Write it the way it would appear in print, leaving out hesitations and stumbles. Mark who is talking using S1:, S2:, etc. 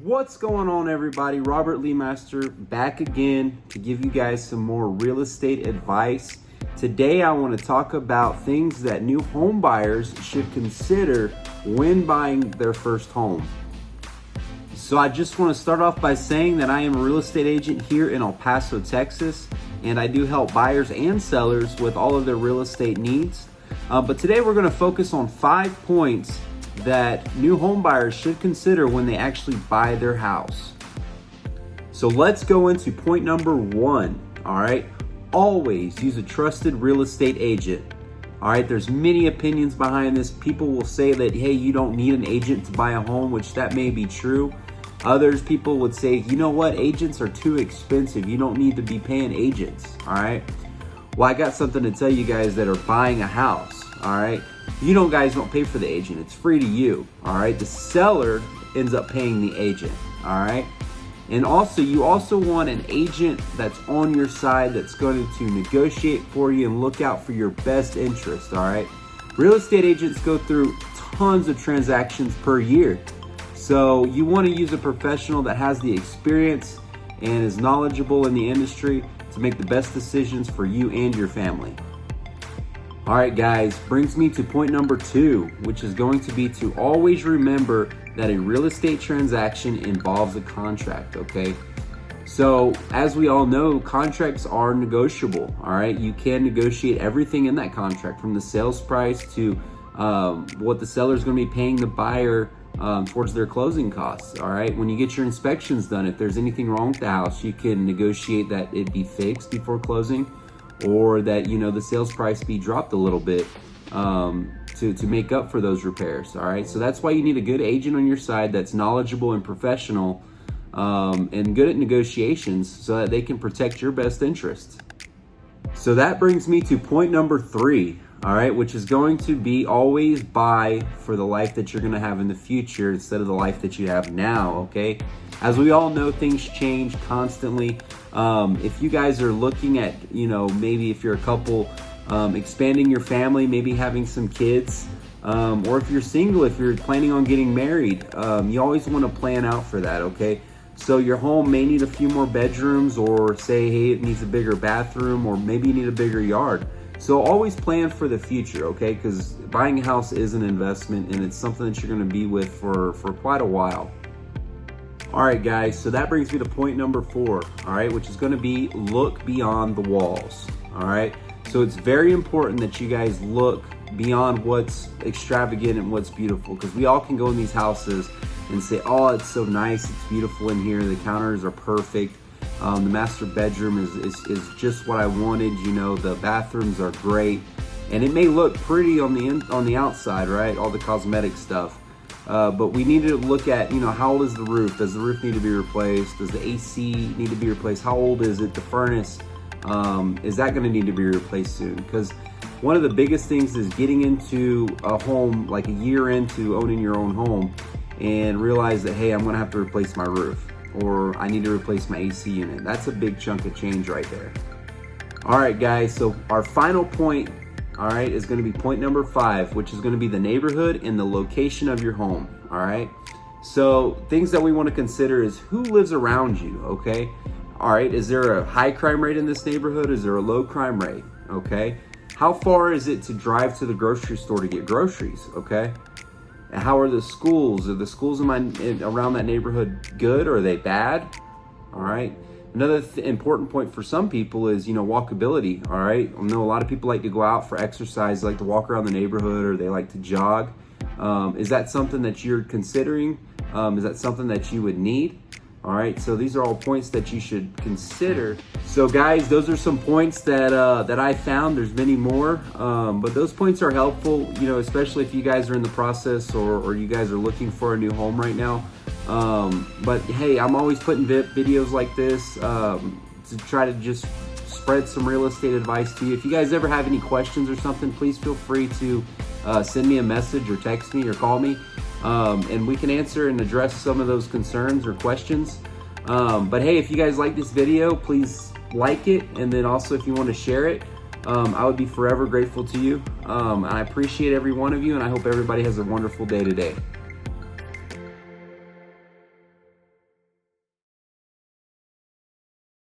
S1: What's going on, everybody? Robert Lee Master back again to give you guys some more real estate advice. Today I want to talk about things that new home buyers should consider when buying their first home. So I just want to start off by saying that I am a real estate agent here in El Paso, Texas, and I do help buyers and sellers with all of their real estate needs. But today we're going to focus on 5 points that new home buyers should consider when they actually buy their house. So let's go into point number 1. All right, always use a trusted real estate agent. All right, there's many opinions behind this. People will say that, hey, you don't need an agent to buy a home, which that may be true. People would say, you know what, agents are too expensive. You don't need to be paying agents. All right, well, I got something to tell you guys that are buying a house. All right, you guys don't pay for the agent. It's free to you. All right, the seller ends up paying the agent. All right, and you also want an agent that's on your side, that's going to negotiate for you and look out for your best interest. All right, real estate agents go through tons of transactions per year, so you want to use a professional that has the experience and is knowledgeable in the industry to make the best decisions for you and your family. All right, guys, brings me to point number 2, which is going to be to always remember that a real estate transaction involves a contract, okay? So as we all know, contracts are negotiable, all right? You can negotiate everything in that contract, from the sales price to what the seller is going to be paying the buyer towards their closing costs, all right? When you get your inspections done, if there's anything wrong with the house, you can negotiate that it be fixed before closing, or that the sales price be dropped a little bit to make up for those repairs. All right, so that's why you need a good agent on your side that's knowledgeable and professional and good at negotiations, so that they can protect your best interests. So that brings me to point number 3, all right, which is going to be always buy for the life that you're going to have in the future instead of the life that you have now. Okay, as we all know, things change constantly. If you guys are looking at, maybe if you're a couple, expanding your family, maybe having some kids, or if you're single, if you're planning on getting married, you always want to plan out for that, okay? So your home may need a few more bedrooms, or say, hey, it needs a bigger bathroom, or maybe you need a bigger yard. So always plan for the future, okay? Because buying a house is an investment, and it's something that you're going to be with for quite a while. All right, guys, so that brings me to point number 4, all right, which is going to be look beyond the walls. All right, so it's very important that you guys look beyond what's extravagant and what's beautiful, because we all can go in these houses and say, oh, it's so nice, it's beautiful in here, the counters are perfect, the master bedroom is just what I wanted, the bathrooms are great, and it may look pretty on the outside, right, all the cosmetic stuff. But we need to look at, how old is the roof? Does the roof need to be replaced? Does the AC need to be replaced? How old is it? The furnace, is that going to need to be replaced soon? Because one of the biggest things is getting into a home like a year into owning your own home and realize that, hey, I'm going to have to replace my roof, or I need to replace my AC unit. That's a big chunk of change right there. All right, guys, so our final point, all right, is going to be point number 5, which is going to be the neighborhood and the location of your home. All right, so things that we want to consider is who lives around you. Okay, all right, is there a high crime rate in this neighborhood? Is there a low crime rate? Okay, how far is it to drive to the grocery store to get groceries? Okay, and how are the schools? Are the schools around that neighborhood good, or are they bad? All right. Another important point for some people is, walkability, all right? I know a lot of people like to go out for exercise, like to walk around the neighborhood, or they like to jog. Is that something that you're considering? Is that something that you would need? All right, so these are all points that you should consider. So guys, those are some points that I found. There's many more, but those points are helpful, especially if you guys are in the process or you guys are looking for a new home right now. But hey, I'm always putting videos like this to try to just spread some real estate advice to you. If you guys ever have any questions or something, please feel free to send me a message or text me or call me, and we can answer and address some of those concerns or questions. But hey, if you guys like this video, please like it, and then also if you want to share it, I would be forever grateful to you. I appreciate every one of you, and I hope everybody has a wonderful day today.